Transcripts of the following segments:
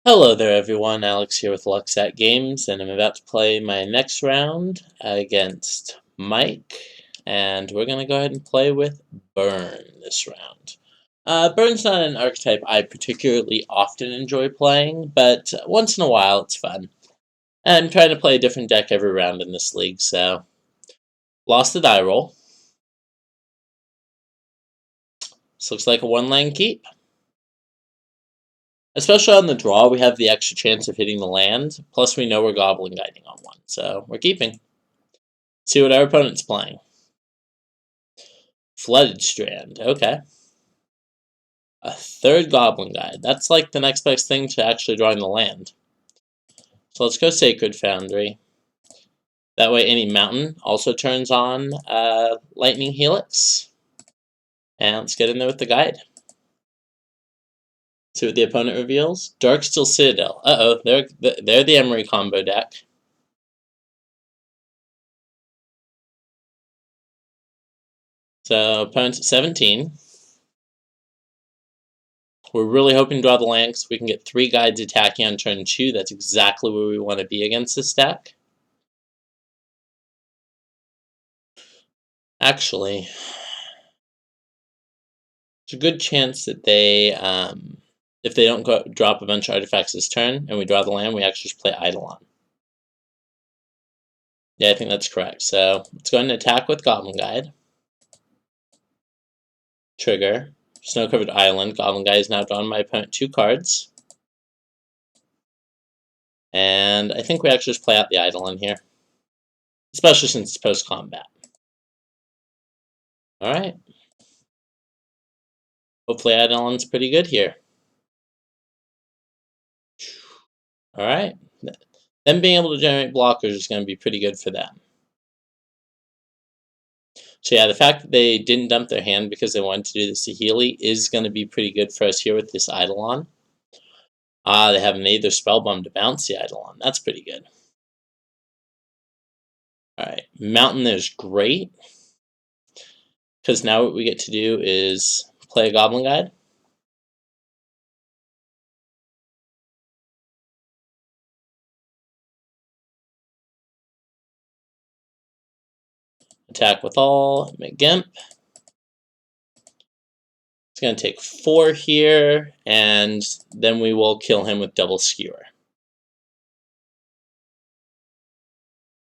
Hello there everyone, Alex here with Lucksack Games, and I'm about to play my next round against Mike, and we're going to go ahead and play with Burn this round. Burn's not an archetype I particularly often enjoy playing, but once in a while it's fun. And I'm trying to play a different deck every round in this league, so lost the die roll. This looks like a one-land keep. Especially on the draw, we have the extra chance of hitting the land, plus we know we're Goblin Guiding on one, so we're keeping. See what our opponent's playing. Flooded Strand, okay. A third Goblin Guide. That's like the next best thing to actually drawing the land. So let's go Sacred Foundry. That way any mountain also turns on Lightning Helix. And let's get in there with the guide. See what the opponent reveals. Darksteel Citadel. Uh-oh, they're the Emery combo deck. So opponent's at 17. We're really hoping to draw the land because we can get 3 guides attacking on turn 2. That's exactly where we want to be against this deck. Actually, there's a good chance that they, if they don't drop a bunch of artifacts this turn and we draw the land, we actually just play Eidolon. Yeah, I think that's correct. So let's go ahead and attack with Goblin Guide. Trigger. Snow-covered island. Goblin Guide is now drawn my opponent 2 cards. And I think we actually just play out the Eidolon here. Especially since it's post-combat. Alright. Hopefully Eidolon's pretty good here. Alright. Them being able to generate blockers is going to be pretty good for them. So yeah, the fact that they didn't dump their hand because they wanted to do the Saheeli is going to be pretty good for us here with this Eidolon. They have an Aether Spellbomb to bounce the Eidolon. That's pretty good. Alright, Mountain is great. Because now what we get to do is play a Goblin Guide. Attack with all, make Gimp. It's going to take 4 here, and then we will kill him with Double Skewer.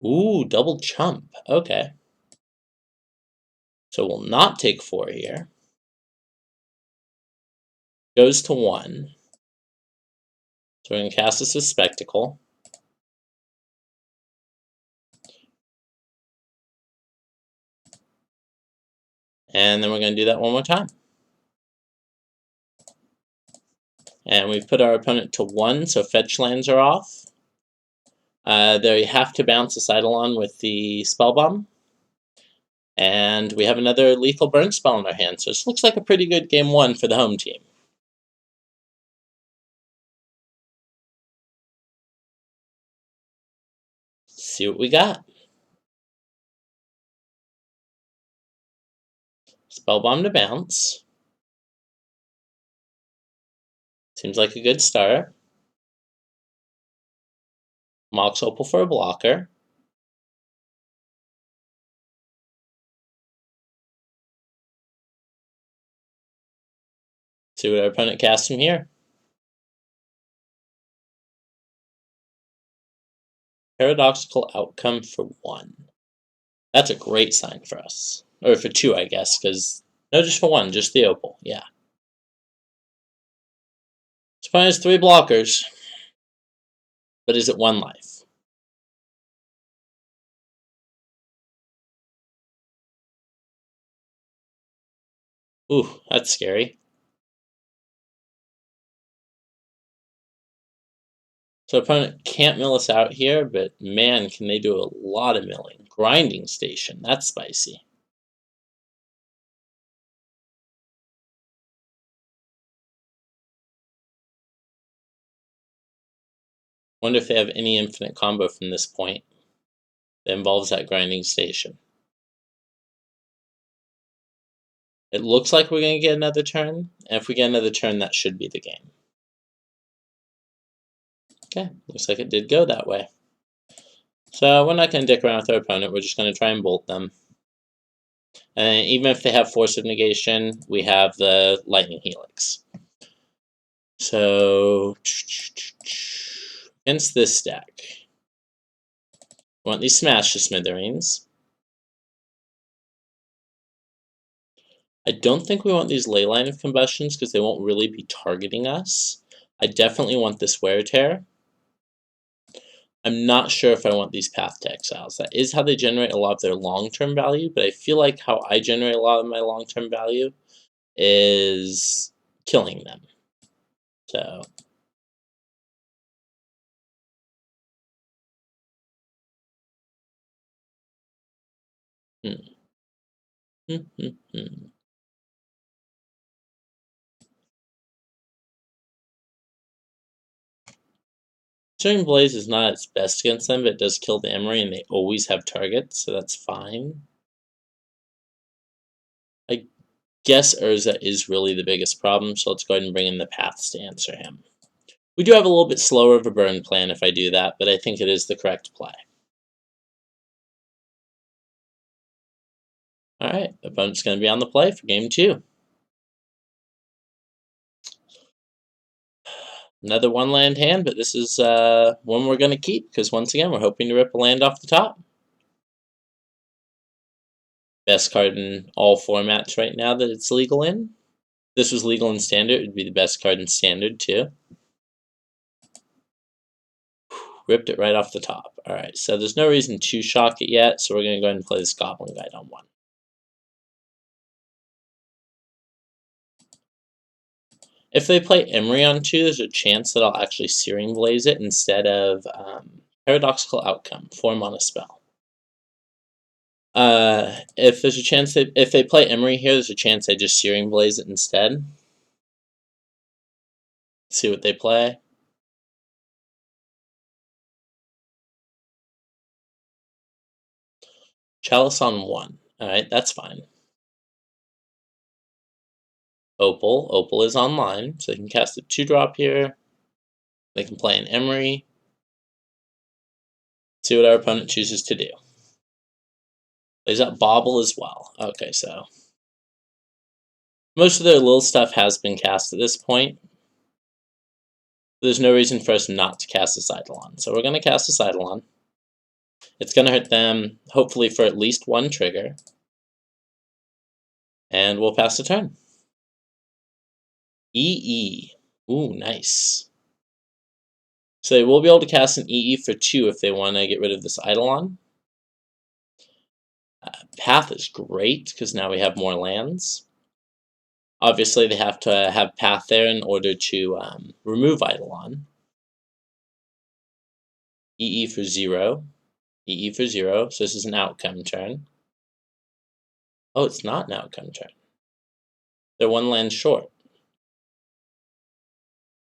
Ooh, double chump. Okay. So we'll not take 4 here. Goes to 1. So we're going to cast this with Spectacle. And then we're going to do that one more time. And we've put our opponent to 1, so fetch lands are off. They have to bounce this Eidolon with the Spellbomb. And we have another lethal burn spell in our hand, so this looks like a pretty good game 1 for the home team. See what we got. Spellbomb to bounce. Seems like a good start. Mox Opal for a blocker. See what our opponent casts from here. Paradoxical outcome for 1. That's a great sign for us. Or for 2, I guess, because... No, just for 1, just the Opal, yeah. This opponent has 3 blockers. But is it 1 life? Ooh, that's scary. So opponent can't mill us out here, but man, can they do a lot of milling. Grinding Station, that's spicy. Wonder if they have any infinite combo from this point that involves that Grinding Station. It looks like we're going to get another turn, and if we get another turn, that should be the game. Okay, looks like it did go that way. So we're not going to dick around with our opponent, we're just going to try and bolt them. And even if they have Force of Negation, we have the Lightning Helix. So, against this stack, we want these Smash to Smithereens. I don't think we want these Leyline of Combustions because they won't really be targeting us. I definitely want this Wear Tear. I'm not sure if I want these Path to Exiles. That is how they generate a lot of their long-term value, but I feel like how I generate a lot of my long-term value is killing them. So, Searing Blaze is not its best against them, but it does kill the Emery, and they always have targets, so that's fine. I guess Urza is really the biggest problem, so let's go ahead and bring in the Paths to answer him. We do have a little bit slower of a burn plan if I do that, but I think it is the correct play. Alright, opponent's going to be on the play for game 2. Another one land hand, but this is one we're going to keep, because once again, we're hoping to rip a land off the top. Best card in all formats right now that it's legal in. If this was legal in Standard, it would be the best card in Standard, too. Ripped it right off the top. Alright, so there's no reason to shock it yet, so we're going to go ahead and play this Goblin Guide on 1. If they play Emery on 2, there's a chance that I'll actually Searing Blaze it instead of Paradoxical Outcome, 4 mana spell. If there's a chance that if they play Emery here, there's a chance I just Searing Blaze it instead. See what they play. Chalice on 1. Alright, that's fine. Opal. Opal is online, so they can cast a 2-drop here. They can play an Emery. See what our opponent chooses to do. Plays up Bauble as well. Okay, so most of their little stuff has been cast at this point. There's no reason for us not to cast this Eidolon. So we're going to cast this Eidolon. It's going to hurt them, hopefully, for at least 1 trigger. And we'll pass the turn. EE. Ooh, nice. So they will be able to cast an EE for 2 if they want to get rid of this Eidolon. Path is great, because now we have more lands. Obviously, they have to have Path there in order to remove Eidolon. EE for 0. EE for 0, so this is an outcome turn. Oh, it's not an outcome turn. They're 1 land short.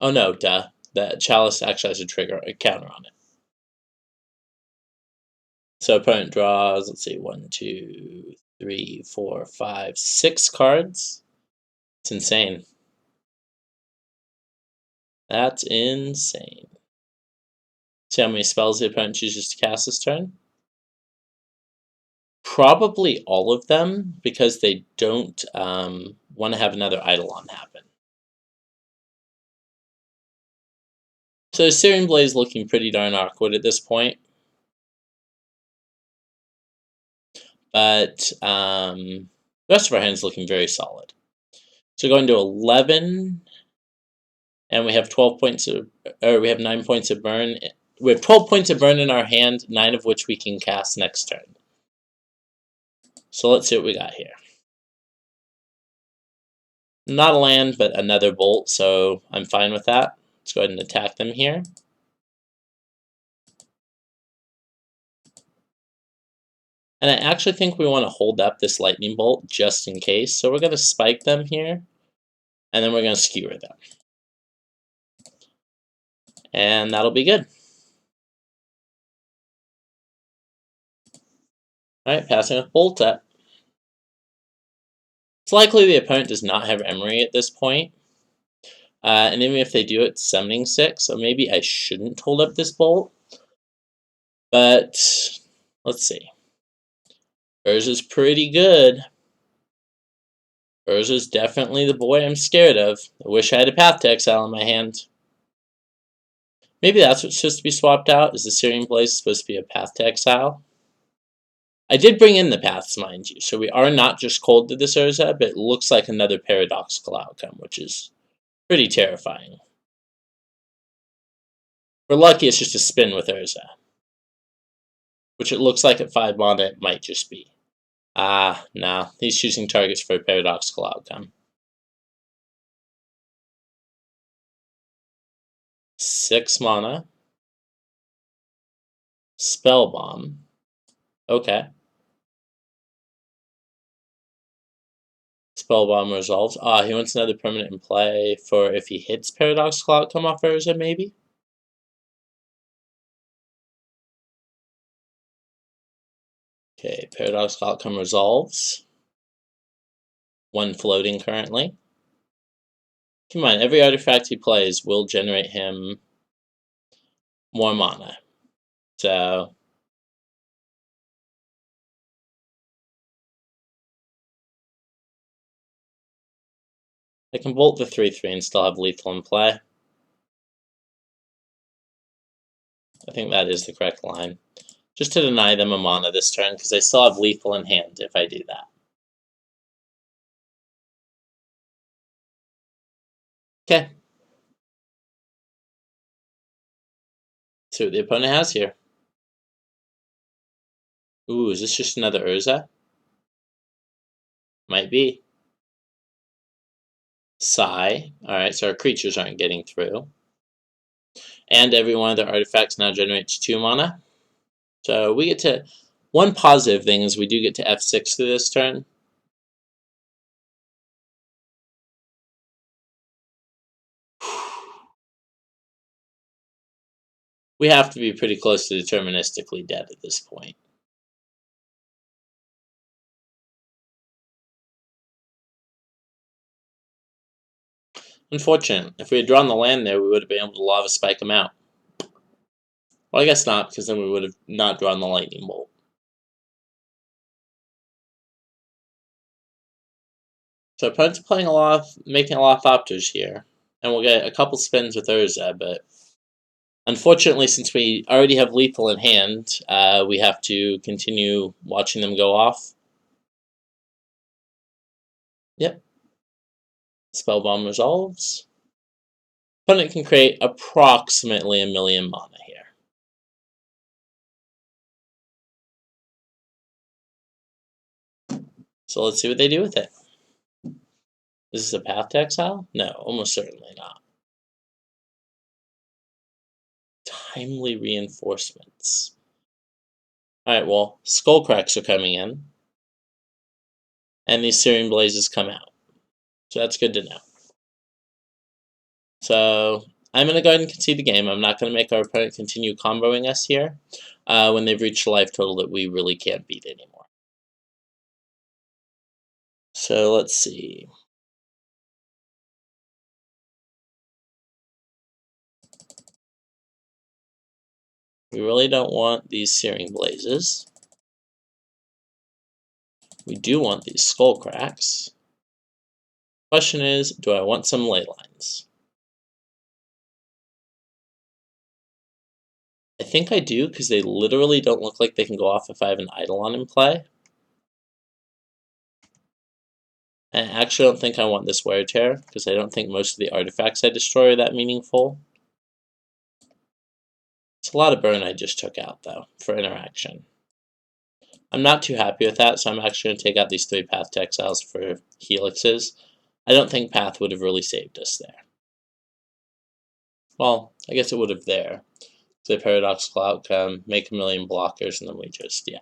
Oh no, duh. The Chalice actually has a counter on it. So opponent draws, let's see, 1, 2, 3, 4, 5, 6 cards. It's insane. That's insane. See how many spells the opponent chooses to cast this turn? Probably all of them, because they don't want to have another Eidolon happen. So Searing Blaze looking pretty darn awkward at this point. But the rest of our hand is looking very solid. So going to 11, and we have 12 points of, or we have 9 points of burn. We have 12 points of burn in our hand, 9 of which we can cast next turn. So let's see what we got here. Not a land, but another bolt, so I'm fine with that. Let's go ahead and attack them here. And I actually think we want to hold up this lightning bolt just in case. So we're going to spike them here, and then we're going to skewer them. And that'll be good. Alright, passing with Bolt up. It's likely the opponent does not have Emery at this point. And even if they do, it's summoning 6, so maybe I shouldn't hold up this bolt. But let's see. Urza's pretty good. Urza's definitely the boy I'm scared of. I wish I had a Path to Exile in my hand. Maybe that's what's supposed to be swapped out. Is the Searing Blaze supposed to be a Path to Exile? I did bring in the paths, mind you, so we are not just cold to this Urza, but it looks like another paradoxical outcome, which is pretty terrifying. We're lucky it's just a spin with Urza, which it looks like at 5 mana it might just be. Ah, no, he's choosing targets for a paradoxical outcome. 6 mana. Spell Bomb. Okay. Spell Bomb resolves. Ah, he wants another permanent in play for if he hits paradoxical outcome off Urza, maybe? Okay, paradoxical outcome resolves. 1 floating currently. Keep in mind, every artifact he plays will generate him more mana. So I can bolt the 3/3 and still have lethal in play. I think that is the correct line. Just to deny them a mana this turn, because I still have lethal in hand if I do that. Okay. See what the opponent has here. Ooh, is this just another Urza? Might be. Sigh. Alright, so our creatures aren't getting through. And every one of their artifacts now generates 2 mana. So we get to... One positive thing is we do get to F6 through this turn. We have to be pretty close to deterministically dead at this point. Unfortunate. If we had drawn the land there, we would have been able to Lava Spike him out. Well, I guess not, because then we would have not drawn the Lightning Bolt. So opponent's playing making a lot of Thopters here. And we'll get a couple spins with Urza, but unfortunately, since we already have lethal in hand, we have to continue watching them go off. Yep. Spell Bomb resolves. Opponent can create approximately 1,000,000 mana here. So let's see what they do with it. Is this a Path to Exile? No, almost certainly not. Timely reinforcements. Alright, well, Skull Cracks are coming in. And these Searing Blazes come out. So that's good to know. So I'm going to go ahead and concede the game. I'm not going to make our opponent continue comboing us here when they've reached a life total that we really can't beat anymore. So let's see. We really don't want these Searing Blazes. We do want these Skull Cracks. Question is, do I want some ley lines? I think I do, because they literally don't look like they can go off if I have an Eidolon in play. I actually don't think I want this Wear Tear, because I don't think most of the artifacts I destroy are that meaningful. It's a lot of burn I just took out, though, for interaction. I'm not too happy with that, so I'm actually going to take out these 3 Path to Exiles for Helixes. I don't think Path would have really saved us there. Well, I guess it would have there. The paradoxical outcome, make 1,000,000 blockers, and then we just, yeah.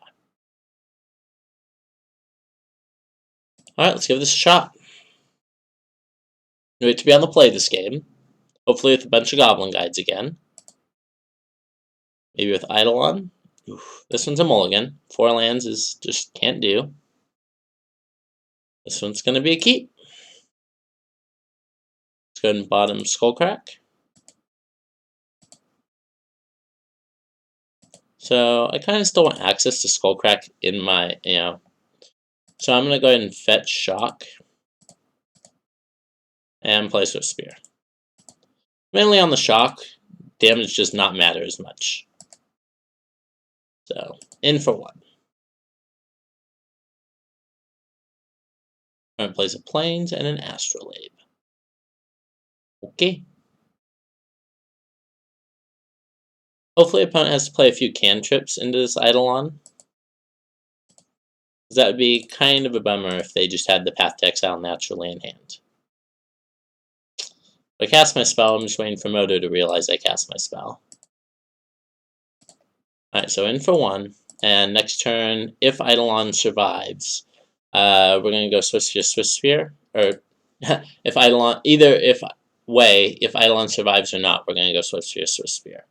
Alright, let's give this a shot. We wait to be on the play this game. Hopefully with a bunch of Goblin Guides again. Maybe with Eidolon. Oof, this one's a mulligan. 4 lands is just can't do. This one's going to be a keep. go ahead and bottom Skullcrack. So I kind of still want access to Skullcrack in my, So I'm going to go ahead and fetch Shock and play Swift Spear. Mainly on the Shock, damage does not matter as much. So, in for 1. I'm going to place a Plains and an Astrolabe. Okay. Hopefully opponent has to play a few cantrips into this Eidolon. That would be kind of a bummer if they just had the Path to Exile naturally in hand. If I cast my spell, I'm just waiting for Moto to realize I cast my spell. Alright, so in for 1. And next turn, if Eidolon survives, we're going to go Swift Sphere. Or if Eidolon, if Eidolon survives or not, we're going to go Swift Sphere.